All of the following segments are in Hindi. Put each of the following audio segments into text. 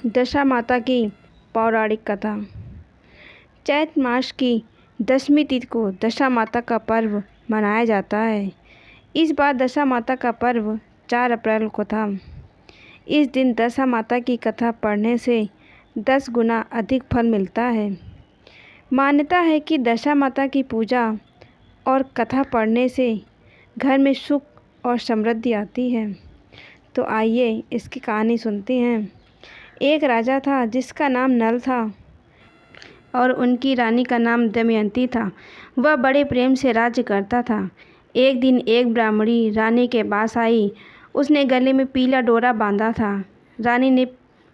दशा माता की पौराणिक कथा। चैत्र मास की दशमी तिथि को दशा माता का पर्व मनाया जाता है। इस बार दशा माता का पर्व 4 अप्रैल को था। इस दिन दशा माता की कथा पढ़ने से 10 गुना अधिक फल मिलता है। मान्यता है कि दशा माता की पूजा और कथा पढ़ने से घर में सुख और समृद्धि आती है। तो आइए इसकी कहानी सुनते हैं। एक राजा था जिसका नाम नल था और उनकी रानी का नाम दमयंती था। वह बड़े प्रेम से राज्य करता था। एक दिन एक ब्राह्मणी रानी के पास आई। उसने गले में पीला डोरा बांधा था। रानी ने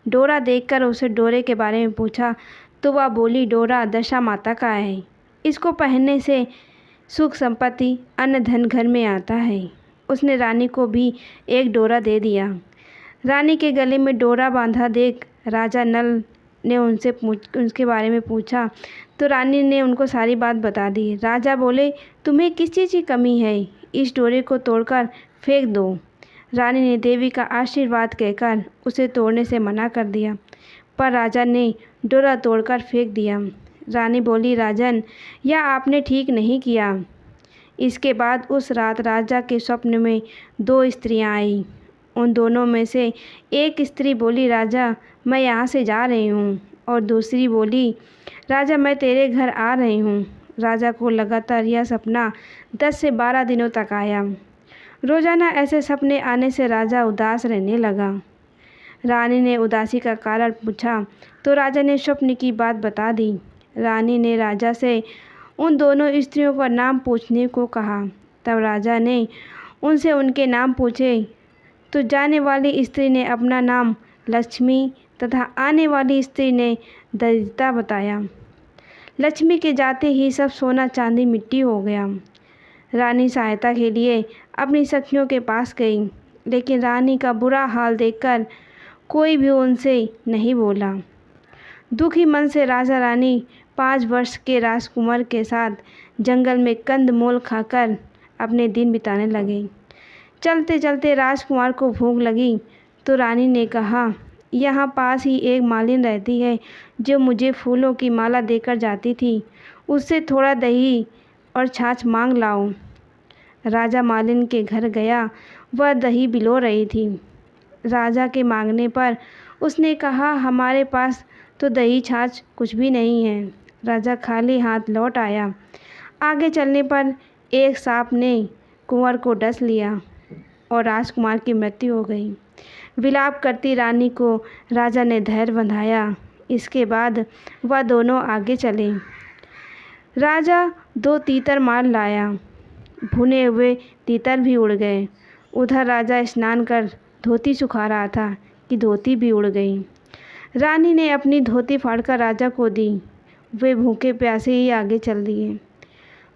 डोरा देखकर उसे डोरे के बारे में पूछा तो वह बोली, डोरा दशा माता का है। इसको पहनने से सुख संपत्ति अन्न धन घर में आता है। उसने रानी को भी एक डोरा दे दिया। रानी के गले में डोरा बांधा देख राजा नल ने उनके बारे में पूछा तो रानी ने उनको सारी बात बता दी। राजा बोले, तुम्हें किस चीज़ की कमी है? इस डोरे को तोड़कर फेंक दो। रानी ने देवी का आशीर्वाद कहकर उसे तोड़ने से मना कर दिया, पर राजा ने डोरा तोड़कर फेंक दिया। रानी बोली, राजन, यह आपने ठीक नहीं किया। इसके बाद उस रात राजा के स्वप्न में 2 स्त्रियां आईं। उन दोनों में से एक स्त्री बोली, राजा, मैं यहाँ से जा रही हूँ, और दूसरी बोली, राजा, मैं तेरे घर आ रही हूँ। राजा को लगातार यह सपना 10 से 12 दिनों तक आया। रोज़ाना ऐसे सपने आने से राजा उदास रहने लगा। रानी ने उदासी का कारण पूछा तो राजा ने स्वप्न की बात बता दी। रानी ने राजा से उन दोनों स्त्रियों का नाम पूछने को कहा। तब राजा ने उनसे उनके नाम पूछे तो जाने वाली स्त्री ने अपना नाम लक्ष्मी तथा आने वाली स्त्री ने दरिद्रता बताया। लक्ष्मी के जाते ही सब सोना चांदी मिट्टी हो गया। रानी सहायता के लिए अपनी सखियों के पास गई, लेकिन रानी का बुरा हाल देखकर कोई भी उनसे नहीं बोला। दुखी मन से राजा रानी 5 वर्ष के राजकुमार के साथ जंगल में कंदमूल खाकर अपने दिन बिताने लगे। चलते चलते राजकुमार को भूख लगी तो रानी ने कहा, यहाँ पास ही एक मालिन रहती है जो मुझे फूलों की माला देकर जाती थी। उससे थोड़ा दही और छाछ मांग लाओ। राजा मालिन के घर गया। वह दही बिलो रही थी। राजा के मांगने पर उसने कहा, हमारे पास तो दही छाछ कुछ भी नहीं है। राजा खाली हाथ लौट आया। आगे चलने पर एक सांप ने कुंवर को डस लिया और राजकुमार की मृत्यु हो गई। विलाप करती रानी को राजा ने धैर्य बंधाया। इसके बाद वह दोनों आगे चले। राजा 2 तीतर मार लाया। भुने हुए तीतर भी उड़ गए। उधर राजा स्नान कर धोती सुखा रहा था कि धोती भी उड़ गई। रानी ने अपनी धोती फाड़कर राजा को दी। वे भूखे प्यासे ही आगे चल दिए।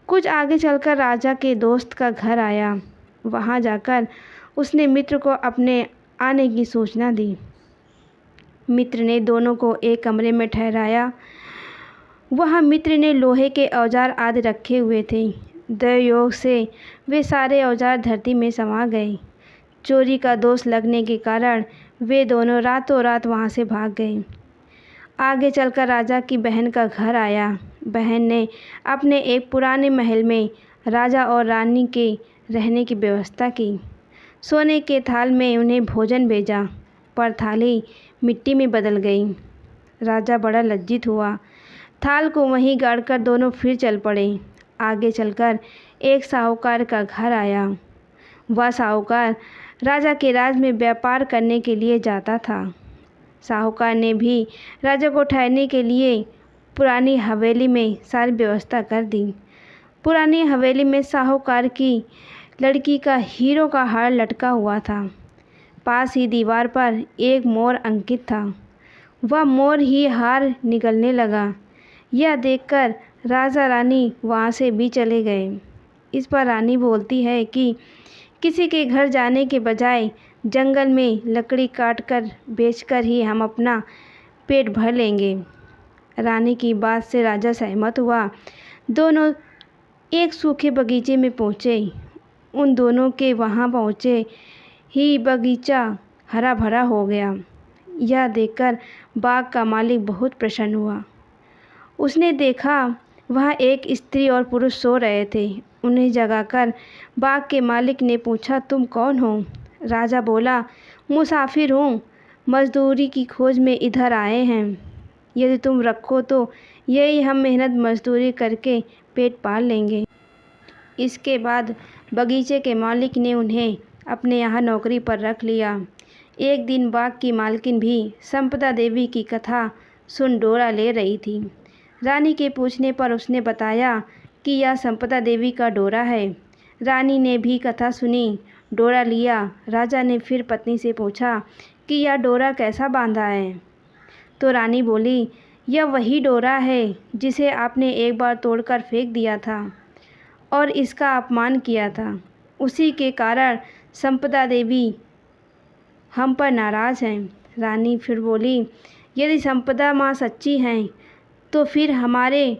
कुछ आगे चलकर राजा के दोस्त का घर आया। वहां जाकर उसने मित्र को अपने आने की सूचना दी। मित्र ने दोनों को एक कमरे में ठहराया। वहां मित्र ने लोहे के औजार आदि रखे हुए थे। दैवयोग से वे सारे औजार धरती में समा गए। चोरी का दोष लगने के कारण वे दोनों रातों रात वहां से भाग गए। आगे चलकर राजा की बहन का घर आया। बहन ने अपने एक पुराने महल में राजा और रानी के रहने की व्यवस्था की। सोने के थाल में उन्हें भोजन भेजा, पर थाली मिट्टी में बदल गई। राजा बड़ा लज्जित हुआ। थाल को वहीं गाड़कर दोनों फिर चल पड़े। आगे चलकर एक साहूकार का घर आया। वह साहूकार राजा के राज में व्यापार करने के लिए जाता था। साहूकार ने भी राजा को ठहरने के लिए पुरानी हवेली में सारी व्यवस्था कर दी। पुरानी हवेली में साहूकार की लड़की का हीरों का हार लटका हुआ था। पास ही दीवार पर एक मोर अंकित था। वह मोर ही हार निगलने लगा। यह देखकर राजा रानी वहाँ से भी चले गए। इस पर रानी बोलती है कि किसी के घर जाने के बजाय जंगल में लकड़ी काटकर बेचकर ही हम अपना पेट भर लेंगे। रानी की बात से राजा सहमत हुआ। दोनों एक सूखे बगीचे में पहुँचे। उन दोनों के वहाँ पहुँचे ही बगीचा हरा भरा हो गया। यह देखकर बाग का मालिक बहुत प्रसन्न हुआ। उसने देखा वहाँ एक स्त्री और पुरुष सो रहे थे। उन्हें जगाकर बाग के मालिक ने पूछा, तुम कौन हो? राजा बोला, मुसाफिर हूँ, मजदूरी की खोज में इधर आए हैं। यदि तुम रखो तो यही हम मेहनत मजदूरी करके पेट पाल लेंगे। इसके बाद बगीचे के मालिक ने उन्हें अपने यहाँ नौकरी पर रख लिया। एक दिन बाग की मालकिन भी संपदा देवी की कथा सुन डोरा ले रही थी। रानी के पूछने पर उसने बताया कि यह संपदा देवी का डोरा है। रानी ने भी कथा सुनी, डोरा लिया। राजा ने फिर पत्नी से पूछा कि यह डोरा कैसा बांधा है? तो रानी बोली, यह वही डोरा है जिसे आपने एक बार तोड़कर फेंक दिया था और इसका अपमान किया था। उसी के कारण संपदा देवी हम पर नाराज़ हैं। रानी फिर बोली, यदि संपदा माँ सच्ची हैं तो फिर हमारे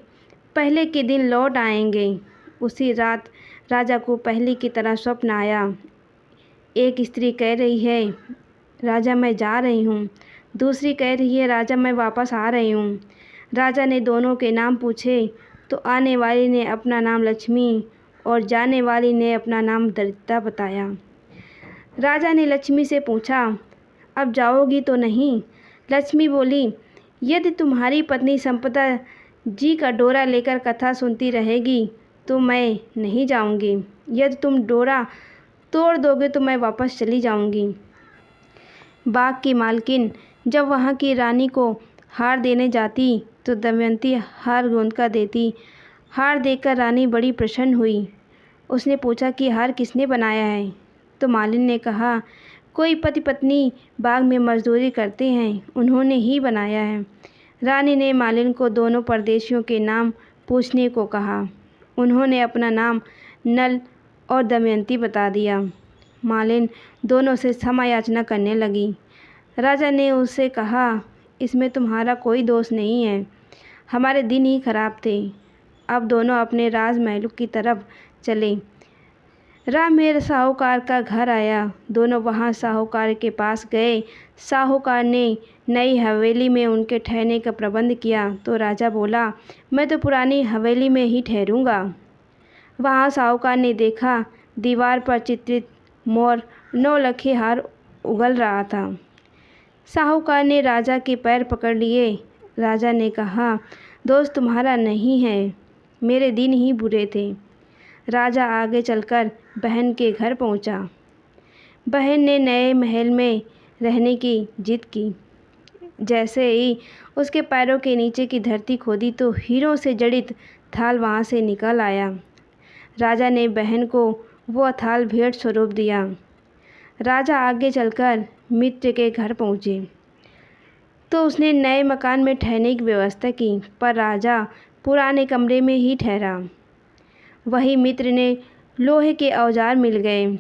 पहले के दिन लौट आएंगे। उसी रात राजा को पहले की तरह स्वप्न आया। एक स्त्री कह रही है, राजा मैं जा रही हूँ। दूसरी कह रही है, राजा मैं वापस आ रही हूँ। राजा ने दोनों के नाम पूछे तो आने वाली ने अपना नाम लक्ष्मी और जाने वाली ने अपना नाम दरिद्रता बताया। राजा ने लक्ष्मी से पूछा, अब जाओगी तो नहीं? लक्ष्मी बोली, यदि तुम्हारी पत्नी संपदा जी का डोरा लेकर कथा सुनती रहेगी तो मैं नहीं जाऊंगी। यदि तुम डोरा तोड़ दोगे तो मैं वापस चली जाऊंगी। बाग की मालकिन जब वहाँ की रानी को हार देने जाती तो दमयंती हार गूंथ कर देती। हार देखकर रानी बड़ी प्रसन्न हुई। उसने पूछा कि हार किसने बनाया है? तो मालिन ने कहा, कोई पति पत्नी बाग में मजदूरी करते हैं, उन्होंने ही बनाया है। रानी ने मालिन को दोनों परदेशियों के नाम पूछने को कहा। उन्होंने अपना नाम नल और दमयंती बता दिया। मालिन दोनों से क्षमा याचना करने लगी। राजा ने उससे कहा, इसमें तुम्हारा कोई दोष नहीं है, हमारे दिन ही खराब थे। अब दोनों अपने राजमहल की तरफ चले। राह में साहूकार का घर आया। दोनों वहां साहूकार के पास गए। साहूकार ने नई हवेली में उनके ठहरने का प्रबंध किया तो राजा बोला, मैं तो पुरानी हवेली में ही ठहरूंगा। वहां साहूकार ने देखा दीवार पर चित्रित मोर नौलखे हार उगल रहा था। साहूकार ने राजा के पैर पकड़ लिए। राजा ने कहा, दोस्त तुम्हारा नहीं है, मेरे दिन ही बुरे थे। राजा आगे चलकर बहन के घर पहुंचा। बहन ने नए महल में रहने की जिद की। जैसे ही उसके पैरों के नीचे की धरती खोदी तो हीरों से जड़ित थाल वहां से निकल आया। राजा ने बहन को वो थाल भेंट स्वरूप दिया। राजा आगे चलकर मित्र के घर पहुँचे तो उसने नए मकान में ठहरने की व्यवस्था की, पर राजा पुराने कमरे में ही ठहरा। वही मित्र ने लोहे के औजार मिल गए।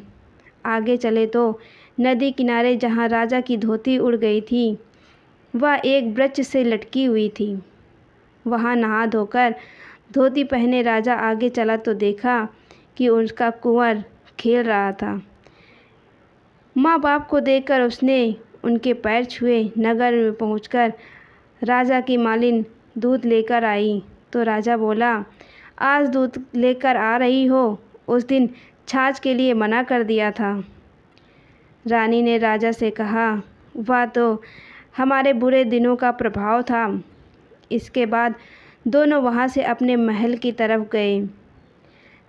आगे चले तो नदी किनारे जहाँ राजा की धोती उड़ गई थी वह एक वृक्ष से लटकी हुई थी। वहाँ नहा धोकर धोती पहने राजा आगे चला तो देखा कि उसका कुंवर खेल रहा था। माँ बाप को देखकर उसने उनके पैर छुए। नगर में पहुंचकर राजा की मालिन दूध लेकर आई तो राजा बोला, आज दूध लेकर आ रही हो, उस दिन छाछ के लिए मना कर दिया था। रानी ने राजा से कहा, वह तो हमारे बुरे दिनों का प्रभाव था। इसके बाद दोनों वहाँ से अपने महल की तरफ गए।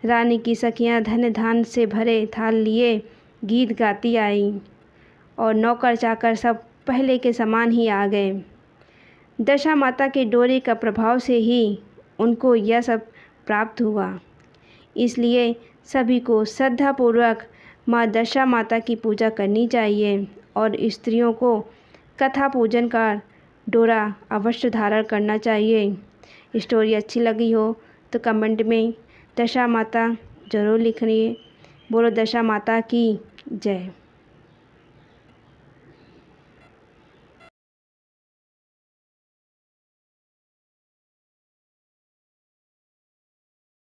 रानी की सखियाँ धन धान से भरे थाल लिए गीत गाती आई और नौकर चाकर सब पहले के समान ही आ गए। दशा माता के डोरे का प्रभाव से ही उनको यह सब प्राप्त हुआ। इसलिए सभी को श्रद्धापूर्वक माँ दशा माता की पूजा करनी चाहिए और स्त्रियों को कथा पूजन का डोरा अवश्य धारण करना चाहिए। स्टोरी अच्छी लगी हो तो कमेंट में दशा माता ज़रूर लिखिए। बोलो दशा माता की जय।